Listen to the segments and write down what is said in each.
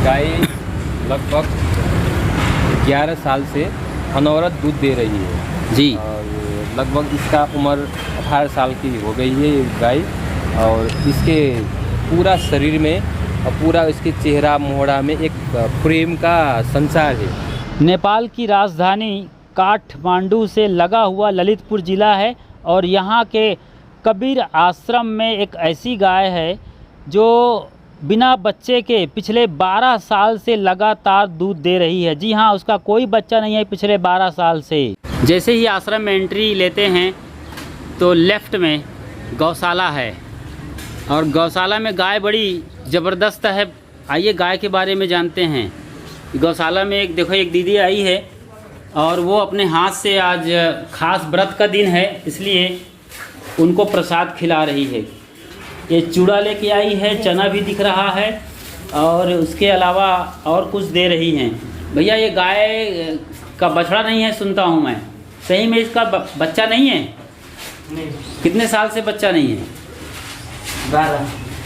गाय लगभग 11 साल से अनवरत दूध दे रही है जी। और लगभग इसका उम्र 18 साल की हो गई है ये गाय। और इसके पूरा शरीर में और पूरा इसके चेहरा मोहड़ा में एक प्रेम का संचार है। नेपाल की राजधानी काठमांडू से लगा हुआ ललितपुर ज़िला है और यहाँ के कबीर आश्रम में एक ऐसी गाय है जो बिना बच्चे के पिछले 12 साल से लगातार दूध दे रही है। जी हाँ, उसका कोई बच्चा नहीं है पिछले 12 साल से। जैसे ही आश्रम में एंट्री लेते हैं तो लेफ़्ट में गौशाला है और गौशाला में गाय बड़ी ज़बरदस्त है। आइए गाय के बारे में जानते हैं। गौशाला में एक देखो एक दीदी आई है और वो अपने हाथ से आज खास व्रत का दिन है इसलिए उनको प्रसाद खिला रही है। ये चूड़ा लेके आई है, चना भी दिख रहा है और उसके अलावा और कुछ दे रही हैं। भैया ये गाय का बछड़ा नहीं है सुनता हूँ मैं, सही में इसका बच्चा नहीं है? नहीं। कितने साल से बच्चा नहीं है?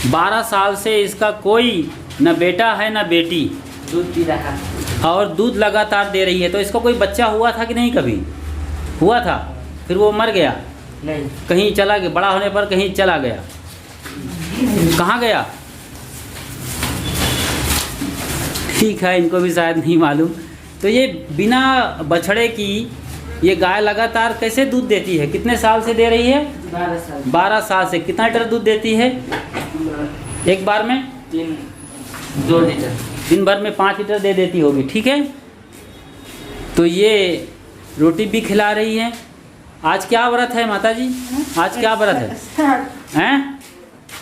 12 साल से इसका कोई न बेटा है न बेटी। दूध पी रहा और दूध लगातार दे रही है। तो इसको कोई बच्चा हुआ था कि नहीं? कभी हुआ था, फिर वो मर गया, नहीं। कहीं चला गया, बड़ा होने पर कहीं चला गया। कहाँ गया? ठीक है, इनको भी शायद नहीं मालूम। तो ये बिना बछड़े की ये गाय लगातार कैसे दूध देती है? कितने साल से दे रही है? 12 साल। 12 साल से। कितना लीटर दूध देती है एक बार में? 2 लीटर। दिन भर में 5 लीटर दे देती होगी। ठीक है, तो ये रोटी भी खिला रही है। आज क्या व्रत है माता जी? आज क्या व्रत है? हैं?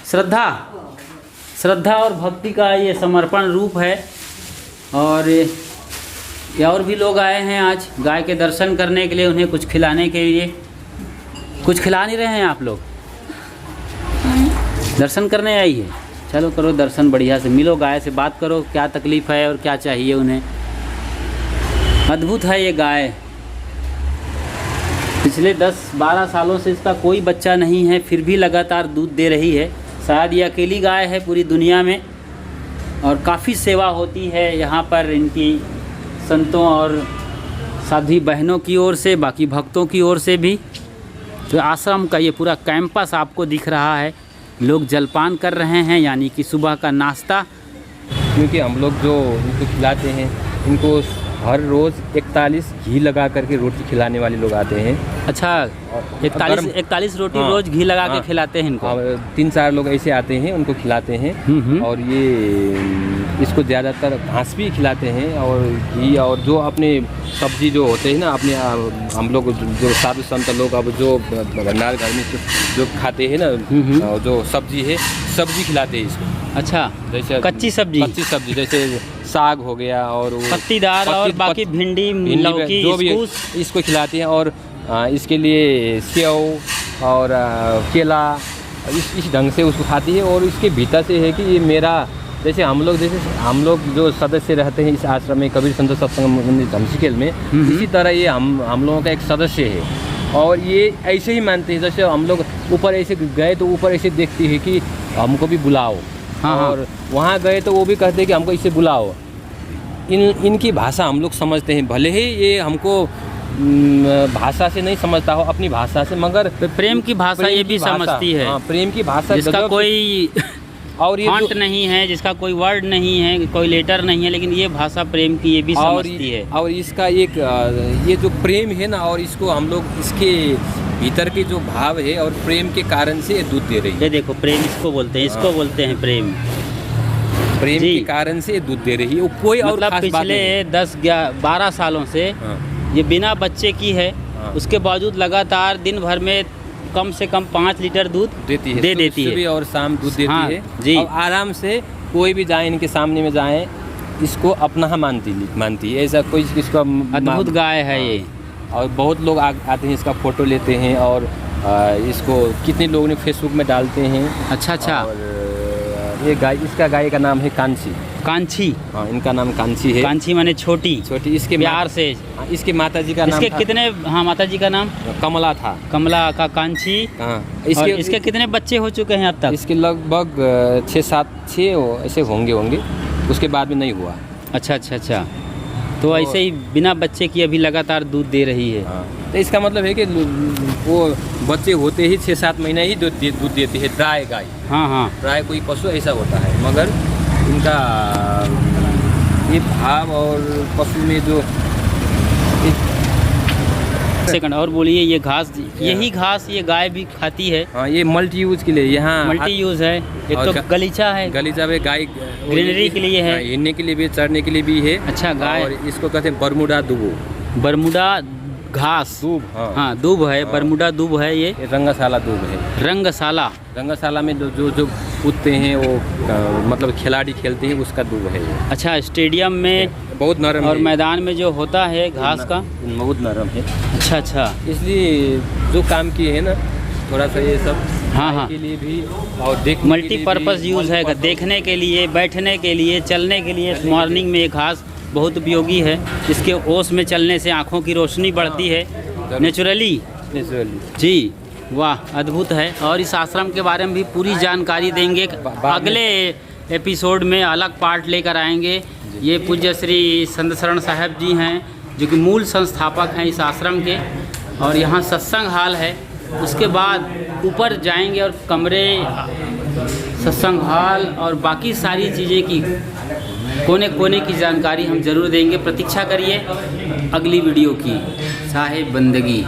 श्रद्धा और भक्ति का ये समर्पण रूप है। और और भी लोग आए हैं आज गाय के दर्शन करने के लिए, उन्हें कुछ खिलाने के लिए। कुछ खिला नहीं रहे हैं आप लोग? दर्शन करने आई है, चलो करो दर्शन बढ़िया से, मिलो गाय से, बात करो क्या तकलीफ़ है और क्या चाहिए उन्हें। अद्भुत है ये गाय। पिछले 10-12 सालों से इसका कोई बच्चा नहीं है, फिर भी लगातार दूध दे रही है। शायद ये अकेली गाय है पूरी दुनिया में और काफ़ी सेवा होती है यहाँ पर इनकी संतों और साध्वी बहनों की ओर से, बाकी भक्तों की ओर से भी। तो आश्रम का ये पूरा कैंपस आपको दिख रहा है। लोग जलपान कर रहे हैं, यानी कि सुबह का नाश्ता। क्योंकि हम लोग जो इनको खिलाते हैं, इनको हर रोज़ 41 घी लगा करके रोटी खिलाने वाले लोग आते हैं। अच्छा, 41 रोटी रोज़ घी लगा के खिलाते हैं इनको? 3-4 लोग ऐसे आते हैं, उनको खिलाते हैं। और ये इसको ज़्यादातर घास भी खिलाते हैं और घी और जो अपने सब्जी जो होते हैं ना, अपने हम लोग जो साधु संत लोग अब जो भंडार घर में जो खाते हैं ना, जो सब्जी है, सब्जी खिलाते हैं इसको। अच्छा, जैसे कच्ची सब्जी जैसे साग हो गया और पत्तीदार और बाकी भिंडी, लौकी, जो भी इसको खिलाते हैं। और इसके लिए सेव और केला इस ढंग से उसको खाती है। और इसके भीतर से है कि ये मेरा, जैसे हम लोग जो सदस्य रहते हैं इस आश्रम में, कबीर संत सत्संग मंदिर धमसीखेल में, इसी तरह ये हम लोगों का एक सदस्य है। और ये ऐसे ही मानते हैं, जैसे हम लोग ऊपर ऐसे गए तो ऊपर ऐसे देखती है कि हमको भी बुलाओ। हाँ। और वहाँ गए तो वो भी कहते हैं कि हमको इसे बुलाओ। इनकी भाषा हम लोग समझते हैं, भले ही ये हमको भाषा से नहीं समझता हो, अपनी भाषा से, मगर प्रेम की भाषा ये भी समझती है। हाँ, प्रेम की भाषा, जिसका कोई और ये फॉन्ट नहीं है, जिसका कोई वर्ड नहीं है, कोई लेटर नहीं है, लेकिन ये भाषा प्रेम की ये भी समझती है। और इसका एक ये जो प्रेम है ना, और इसको हम लोग इसके भीतर के जो भाव है और प्रेम के कारण से ये दूध दे रही है। ये देखो प्रेम इसको बोलते हैं, इसको बोलते हैं प्रेम के कारण से ये दूध दे रही है। वो कोई और मतलब खास बात नहीं है। पिछले 10-12 सालों से ये बिना बच्चे की है, उसके बावजूद लगातार दिन भर में कम से कम 5 लीटर दूध देती है। सुबह और शाम दूध देती है जी। और आराम से कोई भी जाए, इनके सामने में जाए, इसको अपना मानती है। ऐसा कोई इसका अद्भुत गाय है ये। और बहुत लोग आते हैं, इसका फ़ोटो लेते हैं और इसको कितने लोगों ने फेसबुक में डालते हैं। अच्छा। और ये इसका गाय का नाम है कांची। हाँ, इनका नाम कांची है। कांची माने छोटी। इसके प्यार से। इसके माता जी का नाम इसके कितने? हाँ, माता जी का नाम कमला था। कमला का कांची। हाँ, इसके कितने बच्चे हो चुके हैं अब तक? इसके लगभग 6 ऐसे होंगे। उसके बाद में नहीं हुआ। अच्छा अच्छा अच्छा, तो ऐसे ही बिना बच्चे की अभी लगातार दूध दे रही है। हाँ, तो इसका मतलब है कि वो बच्चे होते ही 6-7 महीने ही दूध देती है ड्राई गाय। हाँ हाँ, ड्राई कोई पशु ऐसा होता है, मगर इनका ये भाव और पशु में जो सेकंड और बोलिए, ये घास, यही घास ये गाय भी खाती है? हाँ, ये मल्टी यूज के लिए यहाँ मल्टी यूज़ है। एक और तो गलीचा है, गलीचा में गाय ग्रीनरी के लिए है। हिलने के लिए भी, चढ़ने के लिए भी है। अच्छा, गाय। और इसको कहते हैं बरमूडा दूबो। बरमूडा घास, दूब, हाँ। हाँ दूब है, हाँ। बरमूडा दूब है ये। ये रंगशाला दूब है। रंगशाला, रंगशाला में जो कूदते हैं वो मतलब खिलाड़ी खेलते हैं, उसका दूब है ये। अच्छा, स्टेडियम में बहुत नरम और है। मैदान में जो होता है घास का, बहुत नरम है, अच्छा अच्छा। इसलिए जो काम किए हैं ना, थोड़ा सा ये सब हाँ, खाने हाँ। के लिए भी और देखने मल्टीपर्पज़ यूज़ है, देखने के लिए, बैठने के लिए, चलने के लिए। मॉर्निंग में ये घास बहुत उपयोगी है। इसके ओस में चलने से आँखों की रोशनी बढ़ती है नेचुरली। जी, वाह, अद्भुत है। और इस आश्रम के बारे में भी पूरी जानकारी देंगे, अगले एपिसोड में अलग पार्ट लेकर आएंगे। ये पूज्य श्री संत शरण साहब जी हैं, जो कि मूल संस्थापक हैं इस आश्रम के, और यहाँ सत्संग हाल है। उसके बाद ऊपर जाएंगे और कमरे, सत्संग हाल और बाकी सारी चीज़ें की कोने कोने की जानकारी हम ज़रूर देंगे। प्रतीक्षा करिए अगली वीडियो की। साहिब बंदगी।